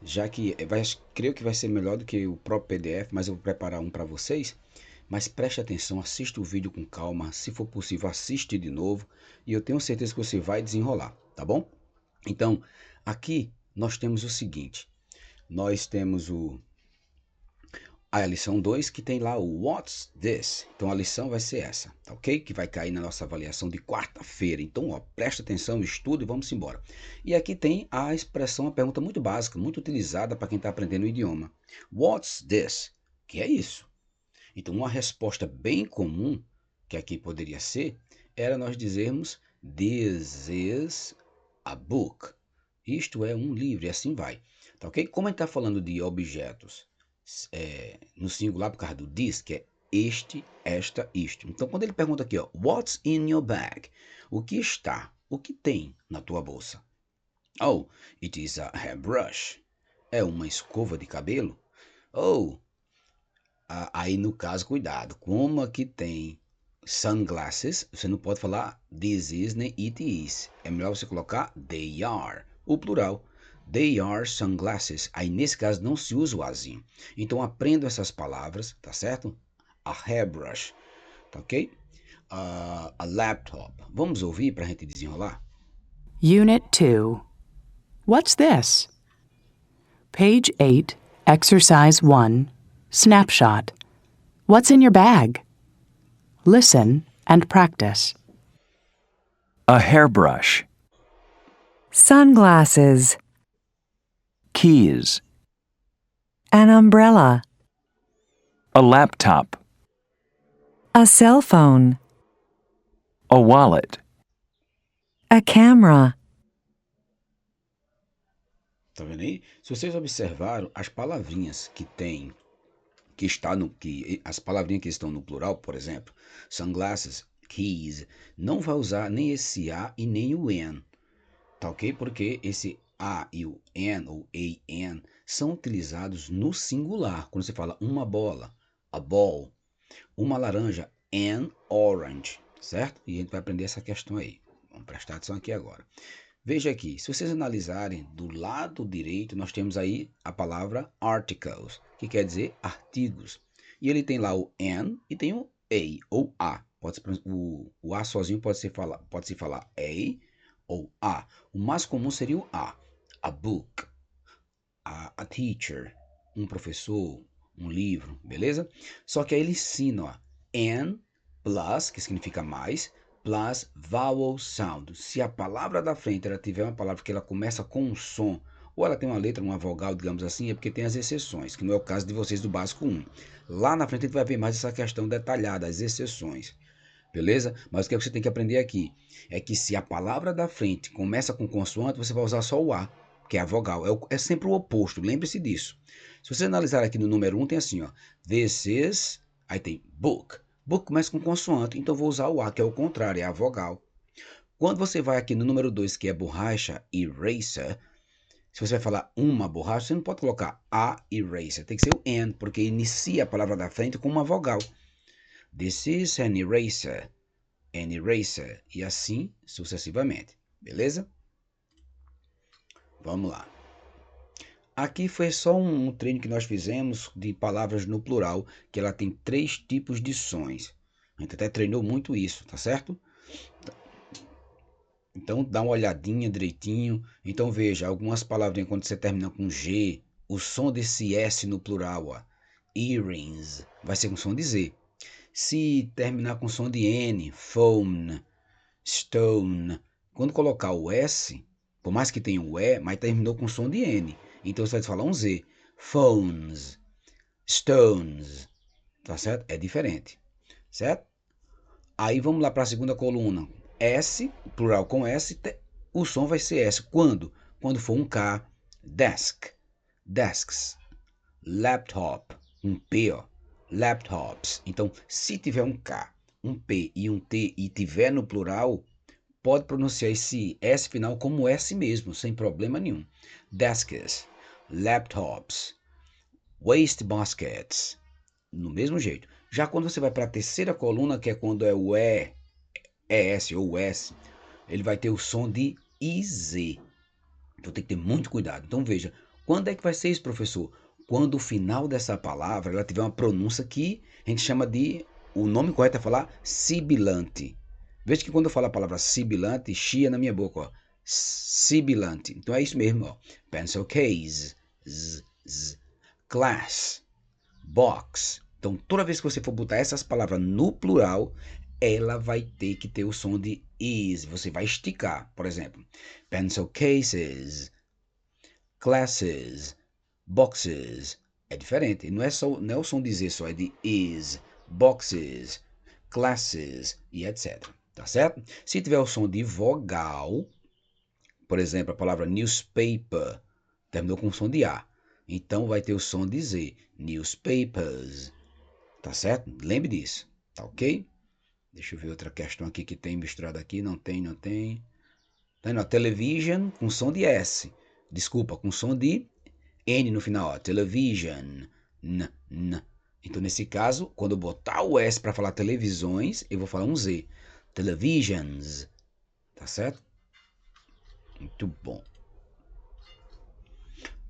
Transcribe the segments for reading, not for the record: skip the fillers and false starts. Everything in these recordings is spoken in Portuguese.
já que creio que vai ser melhor do que o próprio PDF, mas eu vou preparar um para vocês. Mas preste atenção, assista o vídeo com calma, se for possível, assiste de novo e eu tenho certeza que você vai desenrolar, tá bom? Então, aqui nós temos o seguinte, nós temos a lição 2 que tem lá o What's This? Então a lição vai ser essa, tá ok? Que vai cair na nossa avaliação de quarta-feira. Então, ó, presta atenção, estuda e vamos embora. E aqui tem a expressão, uma pergunta muito básica, muito utilizada para quem está aprendendo o idioma. What's this? Que é isso? Então, uma resposta bem comum, que aqui poderia ser, era nós dizermos This is a book. Isto é um livro, e assim vai. Tá ok? Como a gente está falando de objetos no singular por causa do this, que é este, esta, isto. Então, quando ele pergunta aqui, ó, What's in your bag? O que está, o que tem na tua bolsa? Oh, it is a hairbrush. É uma escova de cabelo? Oh, aí no caso, cuidado. Como aqui tem sunglasses, você não pode falar this is nem it is. É melhor você colocar they are, o plural. They are sunglasses. Aí nesse caso não se usa o azinho. Então aprenda essas palavras, tá certo? A hairbrush, tá ok? A laptop. Vamos ouvir para a gente desenrolar? Unit 2. What's this? Page 8, Exercise 1, Snapshot. What's in your bag? Listen and practice. A hairbrush. Sunglasses. Keys. An umbrella. A laptop. A cell phone. A wallet. A camera. Tá vendo aí? Se vocês observaram, as palavrinhas que tem, as palavrinhas que estão no plural, por exemplo, sunglasses, keys, não vai usar nem esse a e nem o n, tá ok? Porque esse a e o n ou an são utilizados no singular, quando você fala uma bola, a ball, uma laranja, an orange, certo? E a gente vai aprender essa questão aí. Vamos prestar atenção aqui agora. Veja aqui, se vocês analisarem do lado direito, nós temos aí a palavra articles, que quer dizer artigos. E ele tem lá o an e tem o a ou a. O a sozinho pode se falar a ou a. O mais comum seria o a book, a teacher, um professor, um livro, beleza? Só que aí ele ensina, ó, and plus, que significa mais, plus vowel sound. Se a palavra da frente ela tiver uma palavra que ela começa com um som, ou ela tem uma letra, uma vogal, digamos assim, é porque tem as exceções, que não é o caso de vocês do básico 1. Lá na frente a gente vai ver mais essa questão detalhada, as exceções. Beleza? Mas o que você tem que aprender aqui é que se a palavra da frente começa com consoante, você vai usar só o A, que é a vogal. É sempre o oposto, lembre-se disso. Se você analisar aqui no número 1, tem assim, ó. This is, aí tem book. Book começa com consoante, então vou usar o A, que é o contrário, é a vogal. Quando você vai aqui no número 2, que é borracha, eraser, se você vai falar uma borracha, você não pode colocar a eraser, tem que ser o N, porque inicia a palavra da frente com uma vogal. This is an eraser. An eraser. E assim sucessivamente. Beleza? Vamos lá. Aqui foi só um treino que nós fizemos de palavras no plural, que ela tem 3 tipos de sons. A gente até treinou muito isso, tá certo? Então dá uma olhadinha direitinho. Então veja, algumas palavrinhas quando você termina com G, o som desse S no plural, ó, earrings, vai ser com som de Z. Se terminar com som de N, phone, stone, quando colocar o S, por mais que tenha o E, mas terminou com som de N. Então você vai falar um Z. Phones, stones, tá certo? É diferente, certo? Aí vamos lá para a segunda coluna. S, plural com S, o som vai ser S. Quando? Quando for um K, desk, desks, laptop, um P, ó, laptops. Então, se tiver um K, um P e um T e tiver no plural, pode pronunciar esse S final como S mesmo, sem problema nenhum. Desks, laptops, waste baskets, no mesmo jeito. Já quando você vai para a terceira coluna, que é quando é o ES ou S, ele vai ter o som de IZ. Então tem que ter muito cuidado. Então veja, Quando é que vai ser isso, professor? Quando o final dessa palavra ela tiver uma pronúncia que a gente chama de, o nome correto é falar sibilante. Veja que quando eu falo a palavra sibilante, chia na minha boca, ó. Sibilante. Então é isso mesmo, ó. Pencil case, class, box. Então toda vez que você for botar essas palavras no plural, ela vai ter que ter o som de is. Você vai esticar, por exemplo, pencil cases, classes, boxes. É diferente. Não é o som de Z só, é de is, boxes, classes e etc. Tá certo? Se tiver o som de vogal, por exemplo, a palavra newspaper terminou com o som de A. Então vai ter o som de Z. Newspapers. Tá certo? Lembre disso. Tá ok? Deixa eu ver outra questão aqui que tem misturado aqui. Não tem. Tá não, television com som de S. Desculpa, com som de N no final. Ó. Television. Então, nesse caso, quando eu botar o S para falar televisões, eu vou falar um Z. Televisions. Tá certo? Muito bom.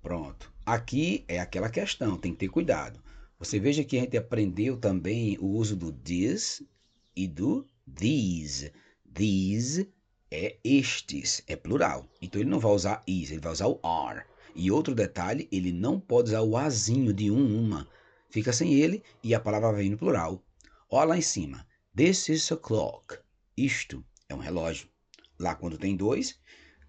Pronto. Aqui é aquela questão, tem que ter cuidado. Você veja que a gente aprendeu também o uso do this e do these. These é estes, é plural. Então ele não vai usar is, ele vai usar o are. E outro detalhe, ele não pode usar o azinho de uma. Fica sem ele e a palavra vem no plural. Olha lá em cima. This is a clock. Isto é um relógio. Lá quando tem dois,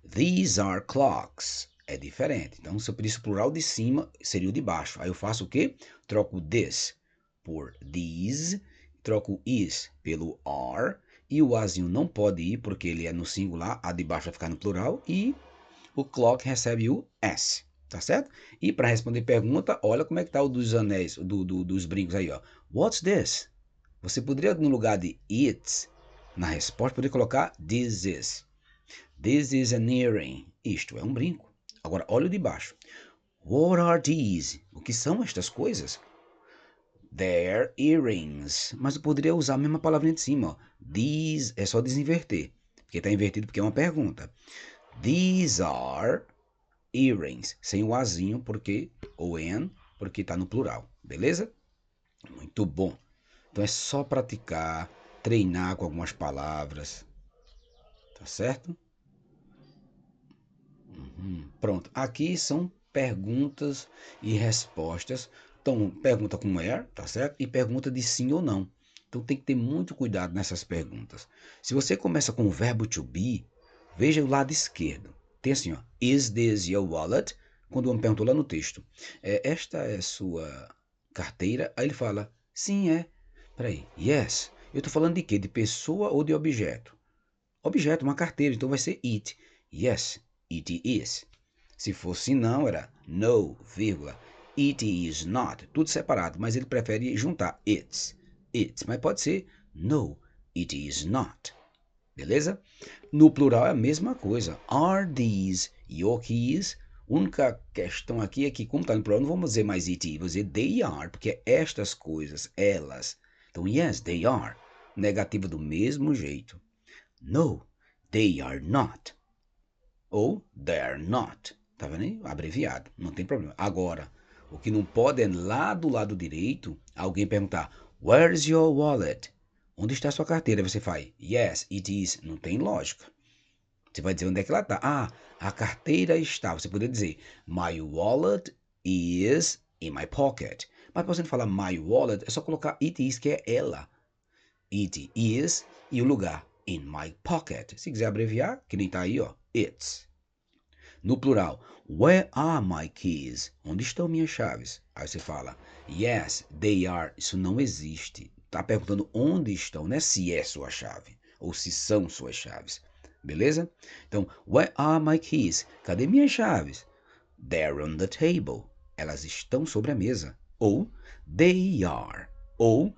these are clocks. É diferente. Então, se eu pedisse o plural de cima, seria o de baixo. Aí eu faço o quê? Troco this por these, troco is pelo are, e o azinho não pode ir, porque ele é no singular, a de baixo vai ficar no plural, e o clock recebe o S. Tá certo? E para responder pergunta, olha como é que tá o dos anéis, dos brincos aí, ó. What's this? Você poderia, no lugar de it, na resposta, poder colocar this is. This is an earring. Isto é um brinco. Agora, olha o de baixo. What are these? O que são estas coisas? They're earrings. Mas eu poderia usar a mesma palavrinha de cima. Ó. These é só desinverter. Porque está invertido porque é uma pergunta. These are earrings. Sem o azinho porque, ou n, porque está no plural. Beleza? Muito bom. Então é só praticar, treinar com algumas palavras. Tá certo? Pronto, aqui são perguntas e respostas. Então, pergunta com where, tá certo? E pergunta de sim ou não. Então tem que ter muito cuidado nessas perguntas. Se você começa com o verbo to be, veja o lado esquerdo. Tem assim, ó, is this your wallet? Quando o homem perguntou lá no texto, esta é sua carteira? Aí ele fala, sim, é. Peraí, yes. Eu estou falando de quê? De pessoa ou de objeto? Objeto, uma carteira, então vai ser it. Yes, it is. Se fosse não, era no, vírgula, it is not. Tudo separado, mas ele prefere juntar it's. Mas pode ser no, it is not. Beleza? No plural é a mesma coisa. Are these your keys? Única questão aqui é que, como está no plural, não vamos dizer mais it, vamos dizer they are, porque é estas coisas, elas. Então, yes, they are. Negativo do mesmo jeito. No, they are not. Ou they're not. Tá vendo aí? Abreviado. Não tem problema. Agora, o que não pode é lá do lado direito alguém perguntar Where's your wallet? Onde está a sua carteira? Você faz Yes, it is. Não tem lógica. Você vai dizer onde é que ela está. Ah, a carteira está. Você poderia dizer My wallet is in my pocket. Mas para você não falar my wallet, é só colocar it is, que é ela. It is e o lugar. In my pocket. Se quiser abreviar, que nem tá aí, ó. It's. No plural, where are my keys? Onde estão minhas chaves? Aí você fala, yes, they are. Isso não existe. Tá perguntando onde estão, não é se é sua chave ou se são suas chaves. Beleza? Então, where are my keys? Cadê minhas chaves? They're on the table. Elas estão sobre a mesa. Ou they are. Ou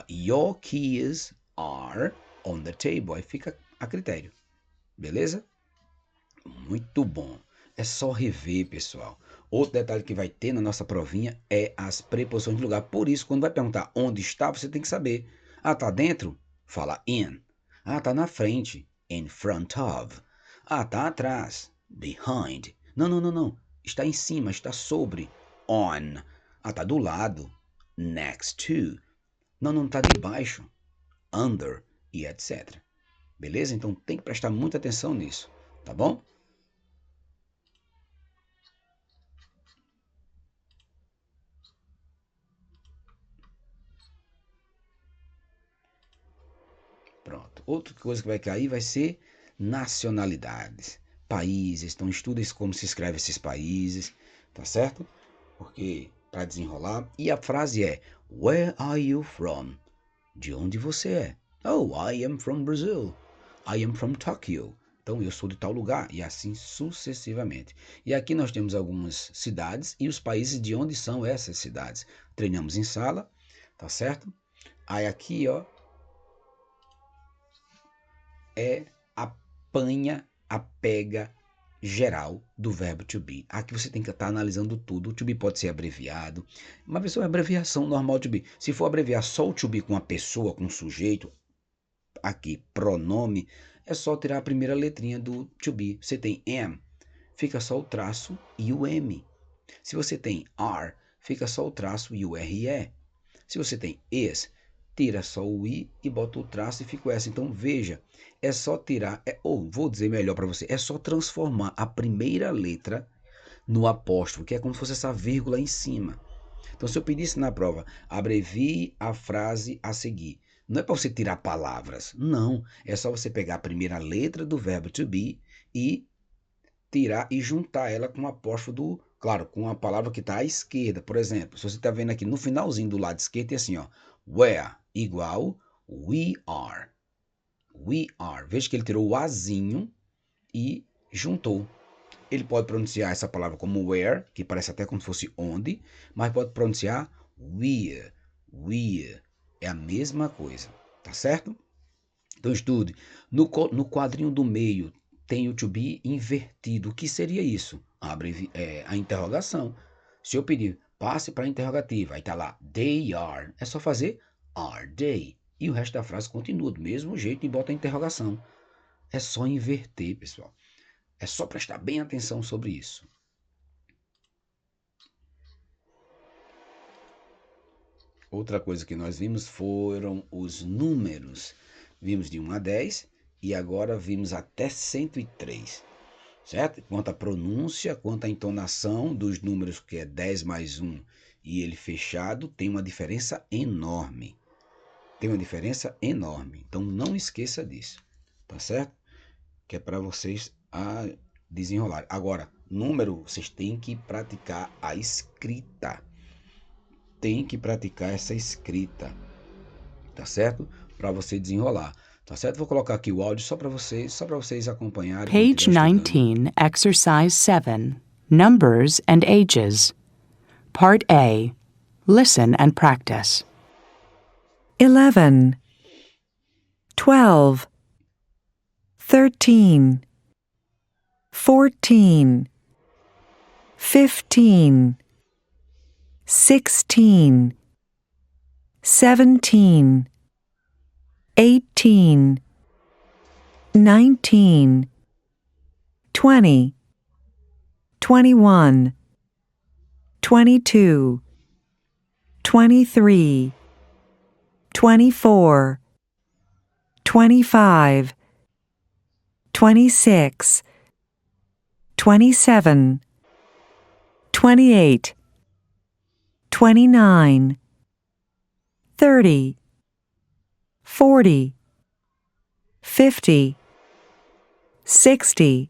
your keys are on the table. Aí fica a critério. Beleza? Muito bom. É só rever, pessoal. Outro detalhe que vai ter na nossa provinha é as preposições de lugar. Por isso, quando vai perguntar onde está, você tem que saber. Ah, tá dentro? Fala in. Ah, tá na frente. In front of. Ah, tá atrás. Behind. Não. está em cima, está sobre. On. Está do lado. Next to. Não está debaixo. Under e etc. Beleza? Então tem que prestar muita atenção nisso, tá bom? Pronto. Outra coisa que vai cair vai ser nacionalidades. Países. Então estuda como se escreve esses países, tá certo? Porque para desenrolar. E a frase é: Where are you from? De onde você é? Oh, I am from Brazil. I am from Tokyo. Então eu sou de tal lugar e assim sucessivamente. E aqui nós temos algumas cidades e os países de onde são essas cidades. Treinamos em sala, tá certo? Aí aqui, ó, é a pega geral do verbo to be. Aqui você tem que estar analisando tudo. O to be pode ser abreviado. Uma pessoa é abreviação normal to be. Se for abreviar só o to be com uma pessoa, com um sujeito, aqui pronome, é só tirar a primeira letrinha do to be. Você tem am, fica só o traço e o m. Se você tem are, fica só o traço e o re. Se você tem is, tira só o i e bota o traço e fica o s. Então veja, é só tirar, ou vou dizer melhor para você, é só transformar a primeira letra no apóstrofo, que é como se fosse essa vírgula em cima. Então se eu pedisse na prova, abrevie a frase a seguir. Não é para você tirar palavras, não. É só você pegar a primeira letra do verbo to be e tirar e juntar ela com o apóstrofo do, claro, com a palavra que está à esquerda. Por exemplo, se você está vendo aqui no finalzinho do lado esquerdo, tem assim, ó, where igual we are. We are. Veja que ele tirou o azinho e juntou. Ele pode pronunciar essa palavra como where, que parece até como se fosse onde, mas pode pronunciar we. We. É a mesma coisa, tá certo? Então estude. No quadrinho do meio tem o to be invertido. O que seria isso? A interrogação. Se eu pedir, passe para a interrogativa, aí tá lá, they are. É só fazer are they. E o resto da frase continua do mesmo jeito e bota a interrogação. É só inverter, pessoal. É só prestar bem atenção sobre isso. Outra coisa que nós vimos foram os números. Vimos de 1 a 10 e agora vimos até 103, certo? Quanto à pronúncia, quanto à entonação dos números, que é 10 mais 1 e ele fechado, tem uma diferença enorme. Tem uma diferença enorme. Então não esqueça disso, tá certo? Que é para vocês desenrolar. Agora, número, vocês têm que praticar a escrita. Tem que praticar essa escrita, tá certo? Para você desenrolar, tá certo? Vou colocar aqui o áudio só para vocês acompanharem. Page 19, Exercise 7, Numbers and Ages. Part A. Listen and practice. 11, 12, 13, 14, 15, 16, 17, 18, 19, 20, 21, 22, 23, 24, 25, 26, 27, 28, 29, 30, 40, 50, 60,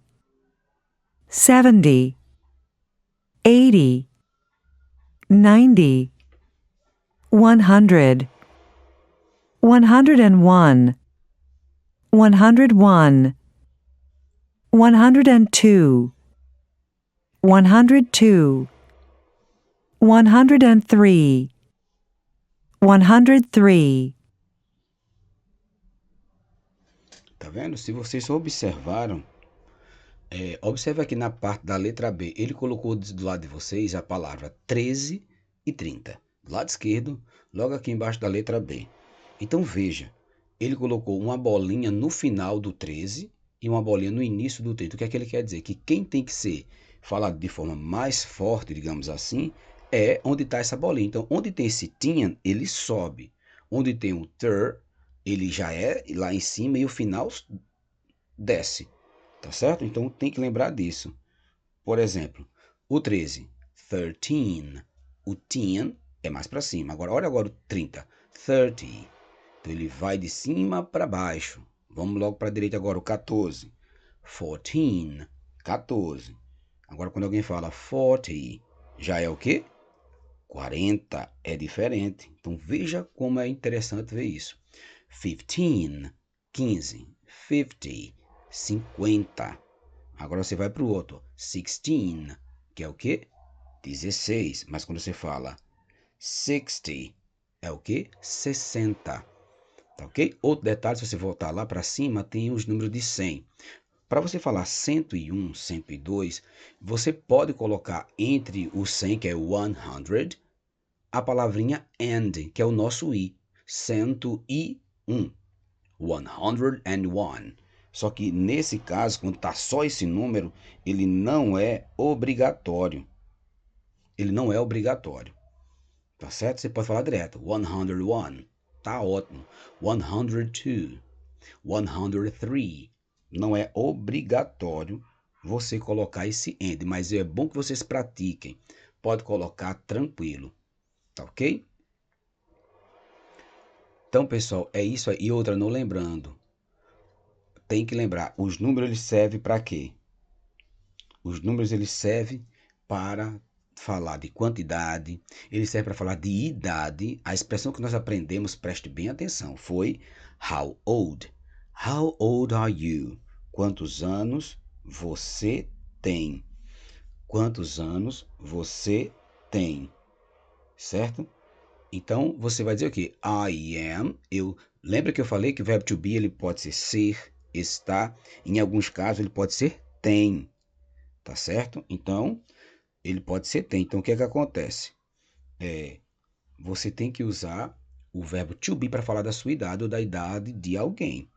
70, 80, 90, 100, 101, 101, 102, 102, 103, 103. Tá vendo? Se vocês observaram, observe aqui na parte da letra B, ele colocou do lado de vocês a palavra 13 e 30. Do lado esquerdo, logo aqui embaixo da letra B. Então veja, ele colocou uma bolinha no final do 13 e uma bolinha no início do 30. O que é que ele quer dizer? Que quem tem que ser falado de forma mais forte, digamos assim, é onde está essa bolinha. Então, onde tem esse teen, ele sobe. Onde tem o ter, ele já é lá em cima e o final desce. Tá certo? Então, tem que lembrar disso. Por exemplo, o 13, 13. O teen é mais para cima. Olha agora o 30, 30. Então, ele vai de cima para baixo. Vamos logo para a direita agora, o 14, 14, 14. Agora, quando alguém fala 40, já é o quê? 40, é diferente. Então, veja como é interessante ver isso. 15, 15, 50, 50. Agora você vai para o outro, 16, que é o quê? 16. Mas quando você fala 60, é o quê? 60. Tá ok? Outro detalhe, se você voltar lá para cima, tem os números de 100. Para você falar 101, 102, você pode colocar entre o 100, que é o 100, a palavrinha and, que é o nosso i. 101. 101. Só que nesse caso, quando está só esse número, ele não é obrigatório. Ele não é obrigatório. Tá certo? Você pode falar direto. 101. Tá ótimo. 102. 103. Não é obrigatório você colocar esse end, mas é bom que vocês pratiquem. Pode colocar tranquilo. Tá ok? Então, pessoal, é isso aí. E outra, não lembrando. Tem que lembrar, os números eles servem para quê? Os números eles servem para falar de quantidade, eles servem para falar de idade. A expressão que nós aprendemos, preste bem atenção, foi how old. How old are you? Quantos anos você tem? Quantos anos você tem? Certo? Então, você vai dizer o quê? I am, eu. Lembra que eu falei que o verbo to be ele pode ser, está. Em alguns casos ele pode ser tem. Tá certo? Então, ele pode ser tem. Então, o que é que acontece? Você tem que usar o verbo to be para falar da sua idade ou da idade de alguém.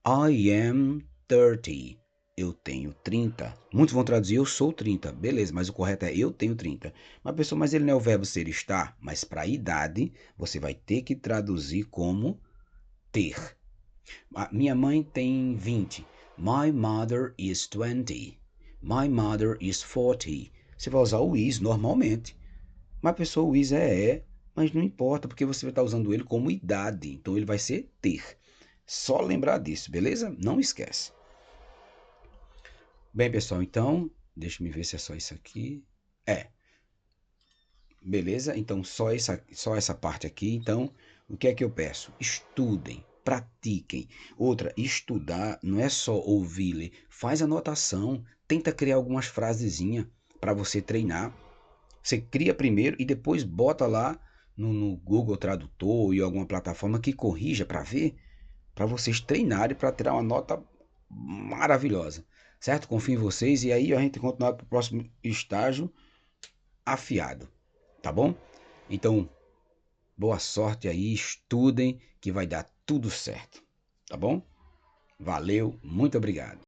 I am 30. Eu tenho 30. Muitos vão traduzir eu sou 30. Beleza, mas o correto é eu tenho 30. Mas pessoal, mas ele não é o verbo ser estar, mas para a idade você vai ter que traduzir como ter. Minha mãe tem 20. My mother is 20. My mother is 40. Você vai usar o is normalmente. Mas pessoal, o is é, mas não importa, porque você vai estar usando ele como idade. Então ele vai ser ter. Só lembrar disso, beleza? Não esquece. Bem, pessoal, então, deixa eu ver se é só isso aqui. Beleza? Então, só essa parte aqui. Então, o que é que eu peço? Estudem, pratiquem. Outra, estudar não é só ouvir, ler. Faz anotação, tenta criar algumas frasezinhas para você treinar. Você cria primeiro e depois bota lá no Google Tradutor e alguma plataforma que corrija para ver, para vocês treinarem para tirar uma nota maravilhosa. Certo? Confio em vocês e aí a gente continuar para o próximo estágio afiado. Tá bom? Então, boa sorte aí, estudem que vai dar tudo certo. Tá bom? Valeu, muito obrigado.